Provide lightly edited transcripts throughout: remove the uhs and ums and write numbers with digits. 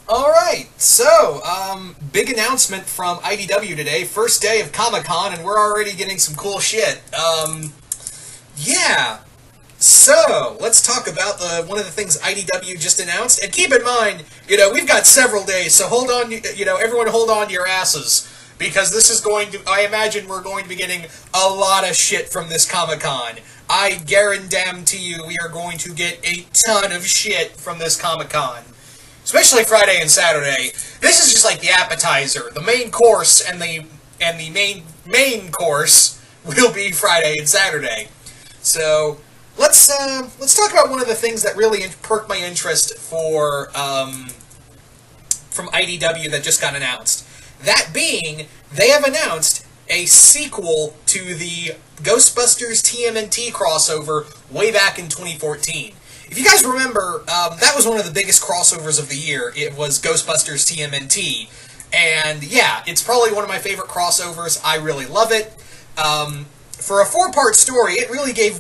Alright, so, big announcement from IDW today. First day of Comic-Con, and we're already getting some cool shit. Yeah. So, let's talk about one of the things IDW just announced. And keep in mind, we've got several days, so hold on, everyone hold on to your asses. Because this is I imagine we're going to be getting a lot of shit from this Comic-Con. I guarantee you we are going to get a ton of shit from this Comic-Con. Especially Friday and Saturday. This is just like the appetizer. The main course and the main course will be Friday and Saturday. So let's talk about one of the things that really perked my interest from IDW that just got announced. That being, they have announced a sequel to the Ghostbusters TMNT crossover way back in 2014. If you guys remember, that was one of the biggest crossovers of the year. It was Ghostbusters TMNT. And yeah, it's probably one of my favorite crossovers. I really love it. For a 4-part story, it really gave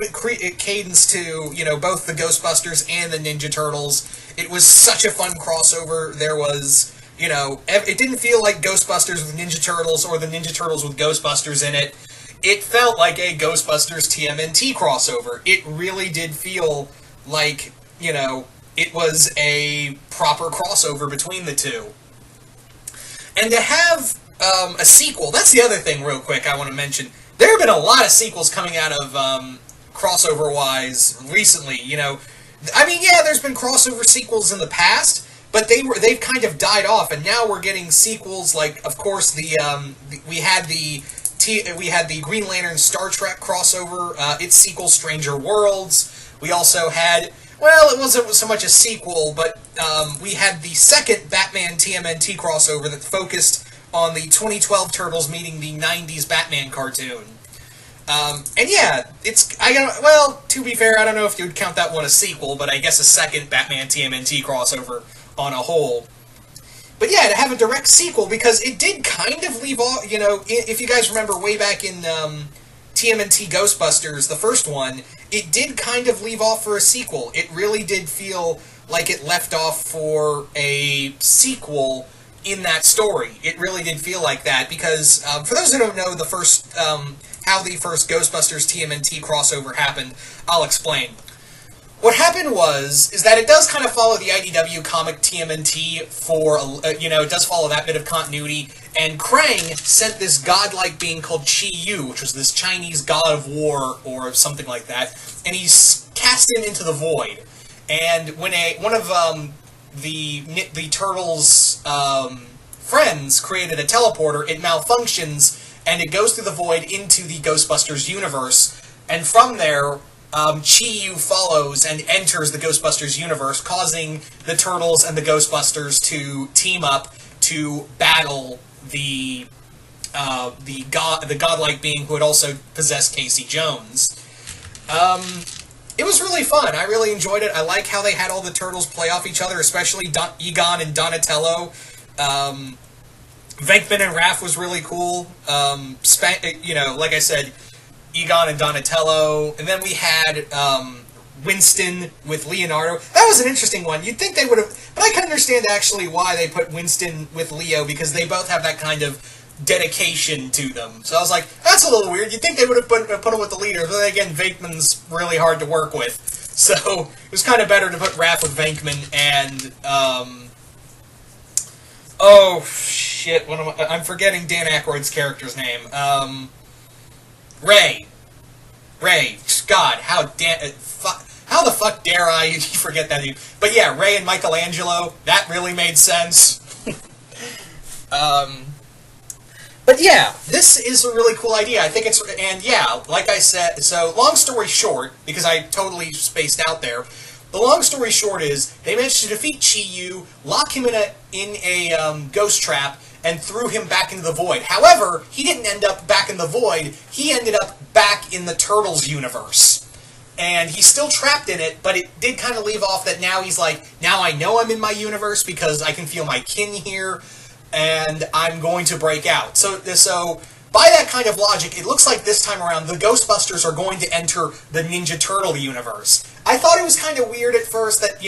cadence to, both the Ghostbusters and the Ninja Turtles. It was such a fun crossover. There was, it didn't feel like Ghostbusters with Ninja Turtles or the Ninja Turtles with Ghostbusters in it. It felt like a Ghostbusters TMNT crossover. It really did feel like, it was a proper crossover between the two. And to have a sequel, that's the other thing real quick I want to mention. There have been a lot of sequels coming out of crossover-wise recently, I mean, yeah, there's been crossover sequels in the past, but they've kind of died off, and now we're getting sequels like, of course, we had the Green Lantern Star Trek crossover, its sequel, Stranger Worlds. We also had, well, it wasn't so much a sequel, but we had the second Batman TMNT crossover that focused on the 2012 Turtles meeting the 90s Batman cartoon. And yeah, to be fair, I don't know if you would count that one a sequel, but I guess a second Batman TMNT crossover on a whole. But yeah, to have a direct sequel, because it did kind of leave off, if you guys remember way back in TMNT Ghostbusters, the first one, it did kind of leave off for a sequel. It really did feel like it left off for a sequel in that story. It really did feel like that, because for those who don't know how the first Ghostbusters TMNT crossover happened, I'll explain. What happened is that it does kind of follow the IDW comic TMNT for, it does follow that bit of continuity, and Krang sent this godlike being called Chi-Yu, which was this Chinese god of war, or something like that, and he's cast him into the void. And when one of the Turtles' friends created a teleporter, it malfunctions, and it goes through the void into the Ghostbusters universe, and from there, Chi-Yu follows and enters the Ghostbusters universe, causing the Turtles and the Ghostbusters to team up to battle the godlike being who had also possessed Casey Jones. It was really fun. I really enjoyed it. I like how they had all the Turtles play off each other, especially Egon and Donatello. Venkman and Raph was really cool. Like I said, Egon and Donatello, and then we had Winston with Leonardo. That was an interesting one. You'd think they would have, but I can understand actually why they put Winston with Leo, because they both have that kind of dedication to them. So I was like, that's a little weird. You'd think they would have put him with the leader, but then again, Venkman's really hard to work with. So it was kind of better to put Raph with Venkman and, oh, shit, I'm forgetting Dan Aykroyd's character's name. Ray. God, how the fuck dare I forget that name? But yeah, Ray and Michelangelo, that really made sense. But yeah, this is a really cool idea. I think like I said, so long story short, because I totally spaced out there, the long story short is, they managed to defeat Chi-Yu, lock him in a ghost trap, and threw him back into the void. However, he didn't end up back in the void, he ended up back in the Turtles universe. And he's still trapped in it, but it did kind of leave off that now he's like, now I know I'm in my universe because I can feel my kin here, and I'm going to break out. So by that kind of logic, it looks like this time around, the Ghostbusters are going to enter the Ninja Turtle universe. I thought it was kind of weird at first that,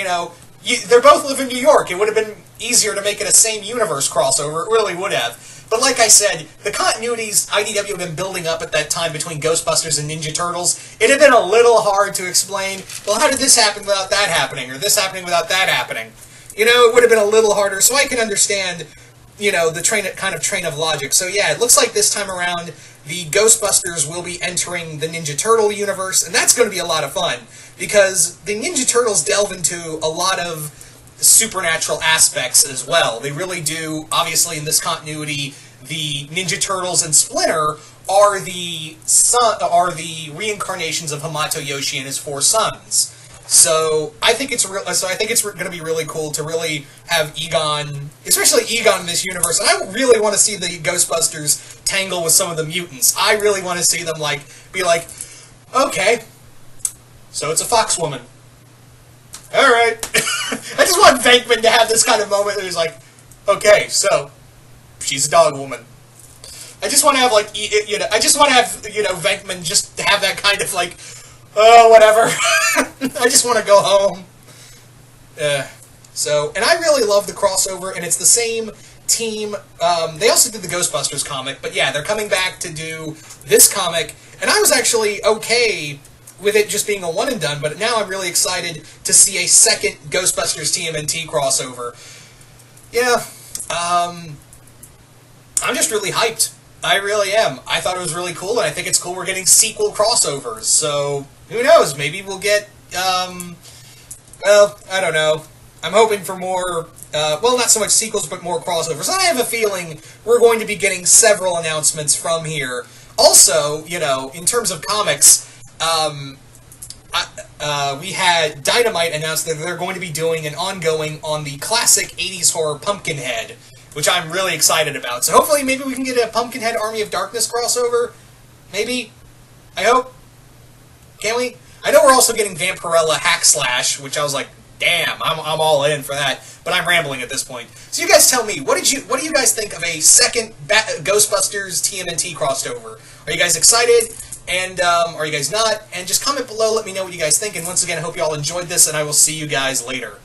They both live in New York. It would have been easier to make it a same universe crossover. It really would have. But like I said, the continuities IDW have been building up at that time between Ghostbusters and Ninja Turtles, it had been a little hard to explain, well, how did this happen without that happening, or this happening without that happening? You know, it would have been a little harder, so I can understand, you know, the train of logic. So yeah, it looks like this time around, the Ghostbusters will be entering the Ninja Turtle universe, and that's going to be a lot of fun, because the Ninja Turtles delve into a lot of supernatural aspects as well. They really do. Obviously, in this continuity, the Ninja Turtles and Splinter are the reincarnations of Hamato Yoshi and his 4 sons. So I think it's going to be really cool to really have Egon, especially Egon in this universe. And I really want to see the Ghostbusters tangle with some of the mutants. I really want to see them be like, okay, so it's a fox woman. All right. I just want Venkman to have this kind of moment where he's like, okay, so she's a dog woman. I just want to have Venkman just have that kind of oh, whatever. I just want to go home. And I really love the crossover, and it's the same team. They also did the Ghostbusters comic, but yeah, they're coming back to do this comic, and I was actually okay with it just being a one and done, but now I'm really excited to see a second Ghostbusters TMNT crossover. Yeah, I'm just really hyped. I really am. I thought it was really cool, and I think it's cool we're getting sequel crossovers, so who knows, maybe we'll get, well, I don't know. I'm hoping for more, well, not so much sequels, but more crossovers. And I have a feeling we're going to be getting several announcements from here. Also, you know, in terms of comics, we had Dynamite announce that they're going to be doing an ongoing on the classic 80s horror Pumpkinhead, which I'm really excited about. So hopefully maybe we can get a Pumpkinhead Army of Darkness crossover. Maybe. I hope. Can we? I know we're also getting Vampirella Hack Slash, which I was like, damn, I'm all in for that. But I'm rambling at this point. So you guys tell me, what do you guys think of a second Ghostbusters TMNT crossover? Are you guys excited? And are you guys not? And just comment below, let me know what you guys think. And once again, I hope you all enjoyed this, and I will see you guys later.